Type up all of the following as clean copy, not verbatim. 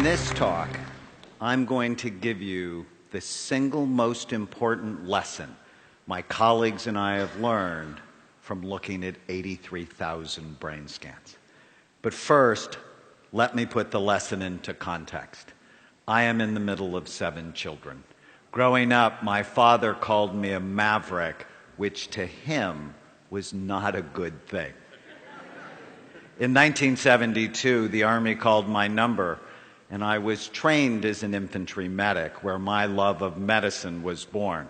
In this talk, I'm going to give you the single most important lesson my colleagues and I have learned from looking at 83,000 brain scans. But first, let me put the lesson into context. I am in the middle of 7 children. Growing up, my father called me a maverick, which to him was not a good thing. In 1972, the Army called my number, and I was trained as an infantry medic, where my love of medicine was born.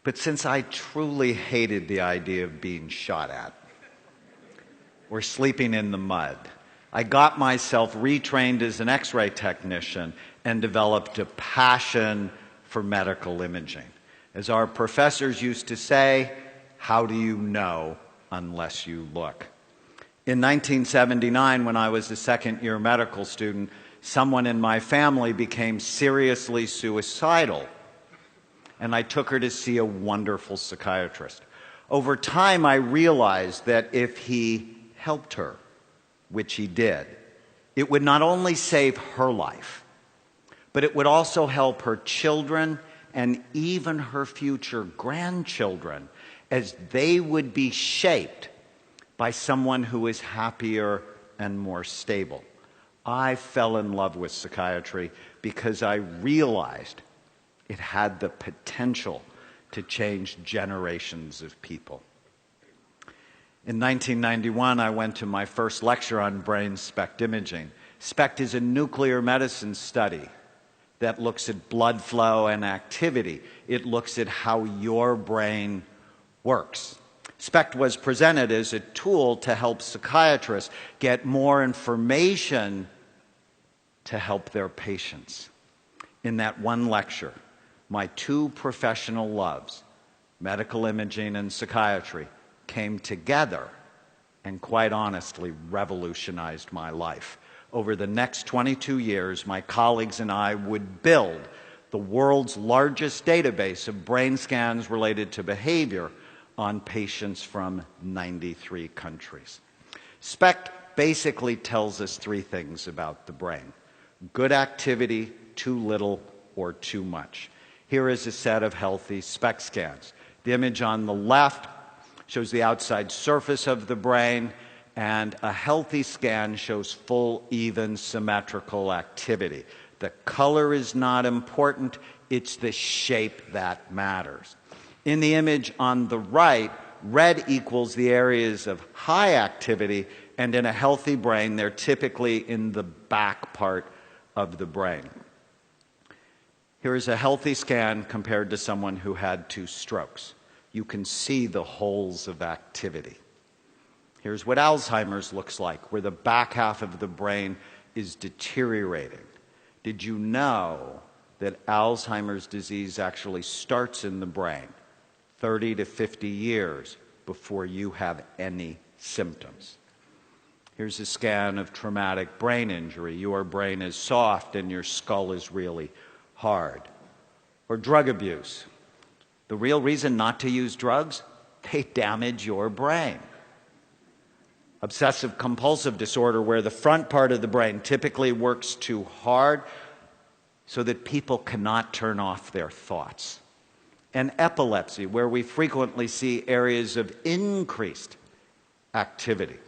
But since I truly hated the idea of being shot at or sleeping in the mud, I got myself retrained as an X-ray technician and developed a passion for medical imaging. As our professors used to say, how do you know unless you look? In 1979, when I was a second-year medical student, someone in my family became seriously suicidal, and I took her to see a wonderful psychiatrist. Over time, I realized that if he helped her, which he did, it would not only save her life, but it would also help her children and even her future grandchildren, as they would be shaped by someone who is happier and more stable. I fell in love with psychiatry because I realized it had the potential to change generations of people. In 1991, I went to my first lecture on brain SPECT imaging. SPECT is a nuclear medicine study that looks at blood flow and activity. It looks at how your brain works. SPECT was presented as a tool to help psychiatrists get more information to help their patients. In that one lecture, my 2 professional loves, medical imaging and psychiatry, came together and quite honestly revolutionized my life. Over the next 22 years, my colleagues and I would build the world's largest database of brain scans related to behavior on patients from 93 countries. SPECT basically tells us 3 things about the brain: good activity, too little, or too much. Here is a set of healthy SPECT scans. The image on the left shows the outside surface of the brain, and a healthy scan shows full, even, symmetrical activity. The color is not important, it's the shape that matters. In the image on the right, red equals the areas of high activity, and in a healthy brain, they're typically in the back part of the brain. Here is a healthy scan compared to someone who had 2 strokes. You can see the holes of activity. Here's what Alzheimer's looks like, where the back half of the brain is deteriorating. Did you know that Alzheimer's disease actually starts in the brain 30 to 50 years before you have any symptoms? Here's a scan of traumatic brain injury. Your brain is soft and your skull is really hard. Or drug abuse. The real reason not to use drugs? They damage your brain. Obsessive compulsive disorder, where the front part of the brain typically works too hard so that people cannot turn off their thoughts. And epilepsy, where we frequently see areas of increased activity.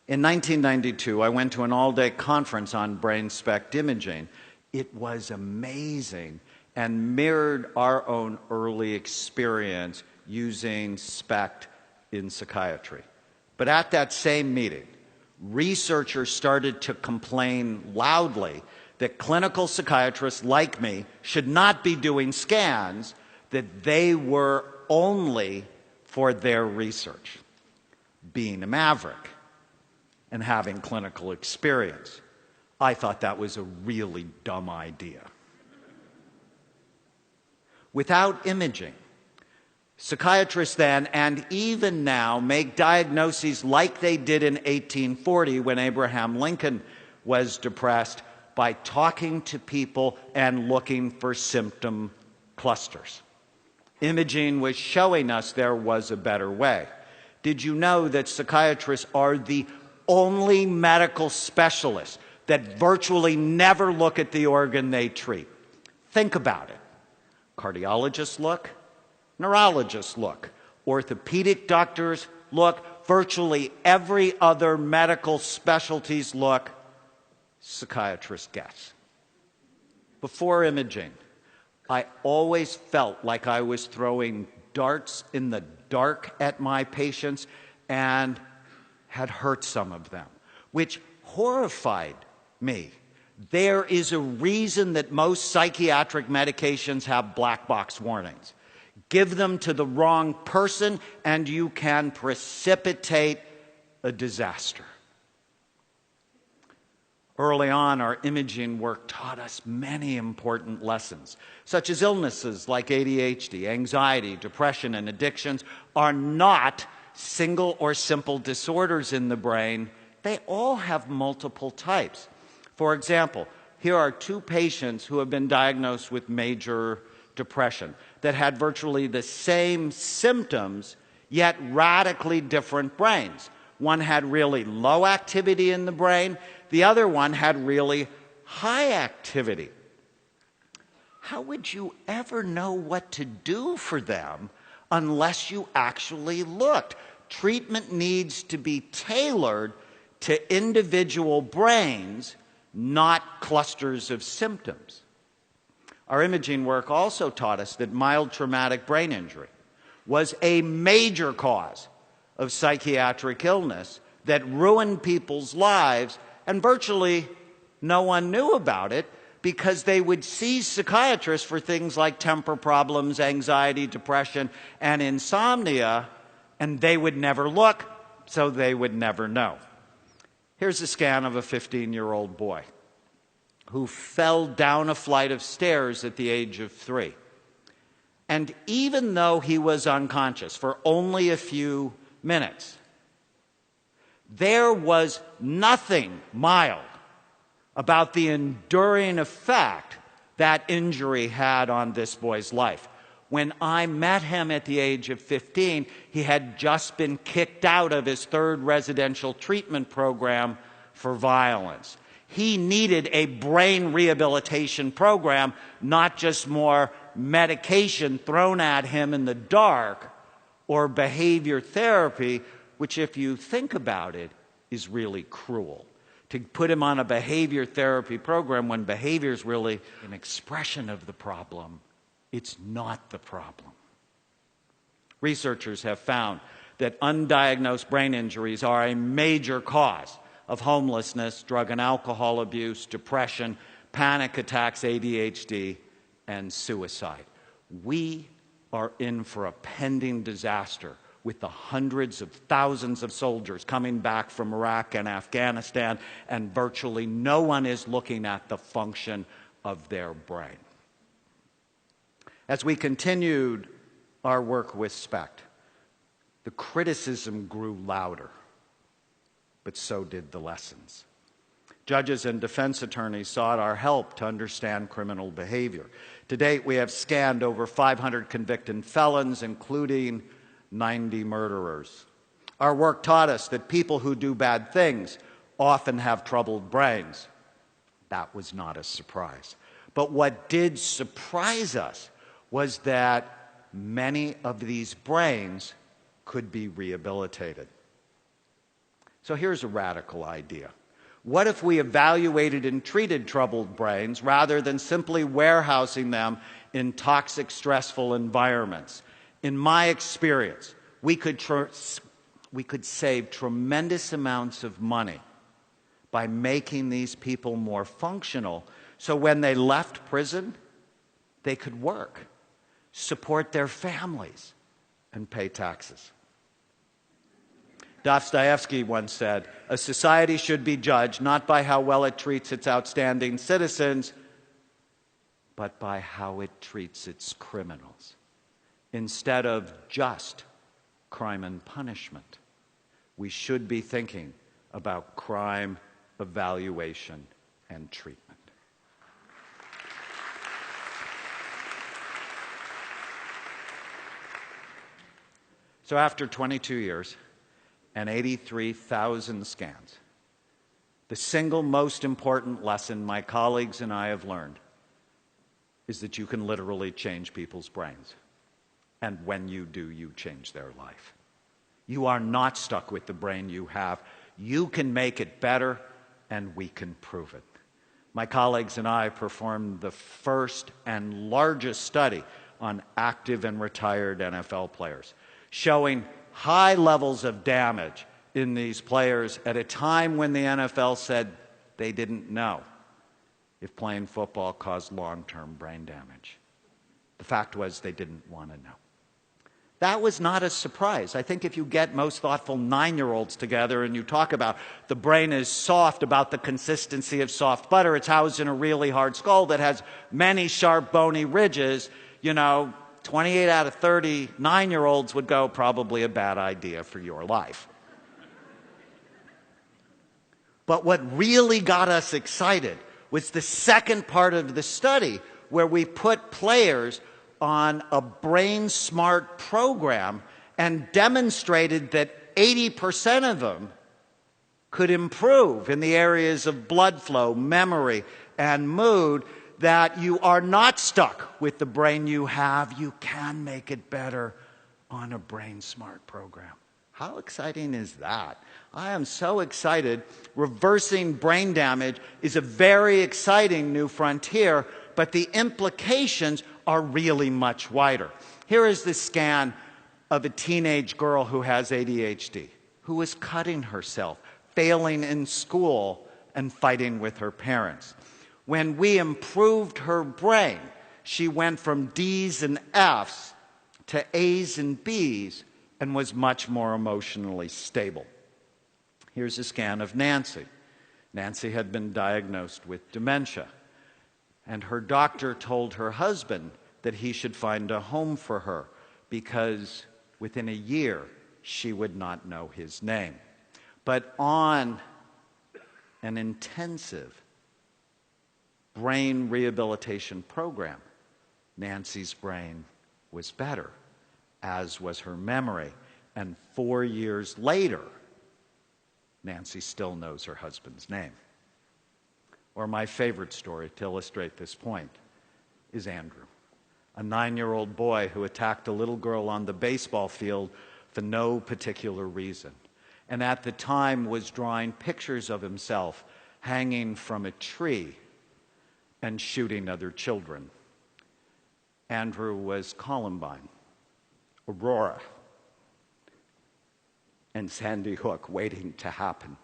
In 1992, I went to an all-day conference on brain SPECT imaging. It was amazing and mirrored our own early experience using SPECT in psychiatry. But at that same meeting, researchers started to complain loudly that clinical psychiatrists like me should not be doing scans, that they were only for their research. Being a maverick and having clinical experience, I thought that was a really dumb idea. Without imaging, psychiatrists then and even now make diagnoses like they did in 1840 when Abraham Lincoln was depressed, by talking to people and looking for symptom clusters. Imaging was showing us there was a better way. Did you know that psychiatrists are the only medical specialists that virtually never look at the organ they treat. Think about it. Cardiologists look, neurologists look, orthopedic doctors look, virtually every other medical specialties look, psychiatrists guess. Before imaging, I always felt like I was throwing darts in the dark at my patients and had hurt some of them, which horrified me. There is a reason that most psychiatric medications have black box warnings. Give them to the wrong person and you can precipitate a disaster. Early on, our imaging work taught us many important lessons, such as illnesses like ADHD, anxiety, depression, and addictions are not single or simple disorders in the brain. They all have multiple types. For example, here are two patients who have been diagnosed with major depression that had virtually the same symptoms, yet radically different brains. One had really low activity in the brain. The other one had really high activity. How would you ever know what to do for them unless you actually looked? Treatment needs to be tailored to individual brains, not clusters of symptoms. Our imaging work also taught us that mild traumatic brain injury was a major cause of psychiatric illness that ruined people's lives, and virtually no one knew about it because they would see psychiatrists for things like temper problems, anxiety, depression, and insomnia, and they would never look, so they would never know. Here's a scan of a 15-year-old boy who fell down a flight of stairs at the age of 3. And even though he was unconscious for only a few minutes, there was nothing mild about the enduring effect that injury had on this boy's life. When I met him at the age of 15, he had just been kicked out of his 3rd residential treatment program for violence. He needed a brain rehabilitation program, not just more medication thrown at him in the dark or behavior therapy, which, if you think about it, is really cruel. To put him on a behavior therapy program when behavior is really an expression of the problem, it's not the problem. Researchers have found that undiagnosed brain injuries are a major cause of homelessness, drug and alcohol abuse, depression, panic attacks, ADHD, and suicide. We are in for a pending disaster with the hundreds of thousands of soldiers coming back from Iraq and Afghanistan, and virtually no one is looking at the function of their brain. As we continued our work with SPECT, the criticism grew louder, but so did the lessons. Judges and defense attorneys sought our help to understand criminal behavior. To date, we have scanned over 500 convicted felons, including 90 murderers. Our work taught us that people who do bad things often have troubled brains. That was not a surprise. But what did surprise us was that many of these brains could be rehabilitated. So here's a radical idea. What if we evaluated and treated troubled brains rather than simply warehousing them in toxic, stressful environments? In my experience, we could save tremendous amounts of money by making these people more functional, so when they left prison, they could work, support their families, and pay taxes. Dostoevsky once said, "A society should be judged not by how well it treats its outstanding citizens, but by how it treats its criminals." Instead of just crime and punishment, we should be thinking about crime, evaluation, and treatment. So after 22 years and 83,000 scans, The single most important lesson my colleagues and I have learned is that you can literally change people's brains. And when you do, you change their life. You are not stuck with the brain you have. You can make it better, and we can prove it. My colleagues and I performed the first and largest study on active and retired NFL players, showing high levels of damage in these players at a time when the NFL said they didn't know if playing football caused long-term brain damage. The fact was they didn't want to know. That was not a surprise. I think if you get most thoughtful 9-year-olds together and you talk about the brain is soft, about the consistency of soft butter, it's housed in a really hard skull that has many sharp bony ridges, 28 out of 30 9-year-olds would go, probably a bad idea for your life. But what really got us excited was the second part of the study, where we put players on a Brain Smart program and demonstrated that 80% of them could improve in the areas of blood flow, memory, and mood, that you are not stuck with the brain you have. You can make it better on a Brain Smart program. How exciting is that? I am so excited. Reversing brain damage is a very exciting new frontier, but the implications are really much wider. Here is the scan of a teenage girl who has ADHD, who is cutting herself, failing in school, and fighting with her parents. When we improved her brain, she went from D's and F's to A's and B's and was much more emotionally stable. Here's a scan of Nancy. Nancy had been diagnosed with dementia, and her doctor told her husband that he should find a home for her because within a year she would not know his name. But on an intensive brain rehabilitation program, Nancy's brain was better, as was her memory. And 4 years later, Nancy still knows her husband's name. Or my favorite story to illustrate this point is Andrew, a 9-year-old boy who attacked a little girl on the baseball field for no particular reason, and at the time was drawing pictures of himself hanging from a tree and shooting other children. Andrew was Columbine, Aurora, and Sandy Hook waiting to happen.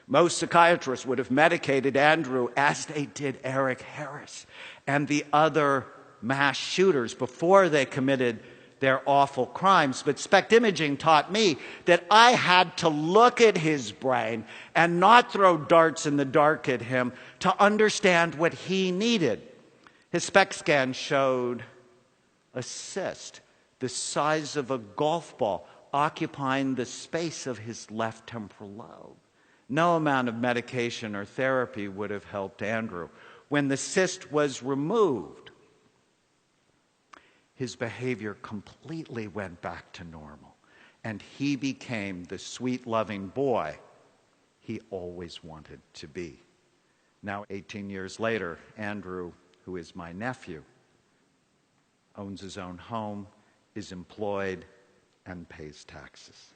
Most psychiatrists would have medicated Andrew as they did Eric Harris and the other mass shooters before they committed their awful crimes. But SPECT imaging taught me that I had to look at his brain and not throw darts in the dark at him to understand what he needed. His SPECT scan showed a cyst the size of a golf ball occupying the space of his left temporal lobe. No amount of medication or therapy would have helped Andrew. When the cyst was removed, his behavior completely went back to normal, and he became the sweet, loving boy he always wanted to be. Now, 18 years later, Andrew, who is my nephew, owns his own home, is employed, and pays taxes.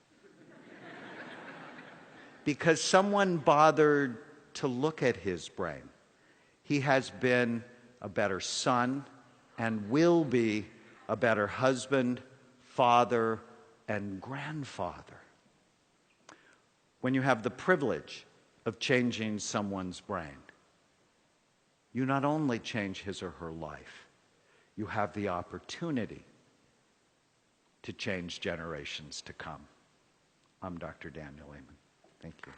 Because someone bothered to look at his brain. He has been a better son and will be a better husband, father, and grandfather. When you have the privilege of changing someone's brain, you not only change his or her life, you have the opportunity to change generations to come. I'm Dr. Daniel Amen. Thank you.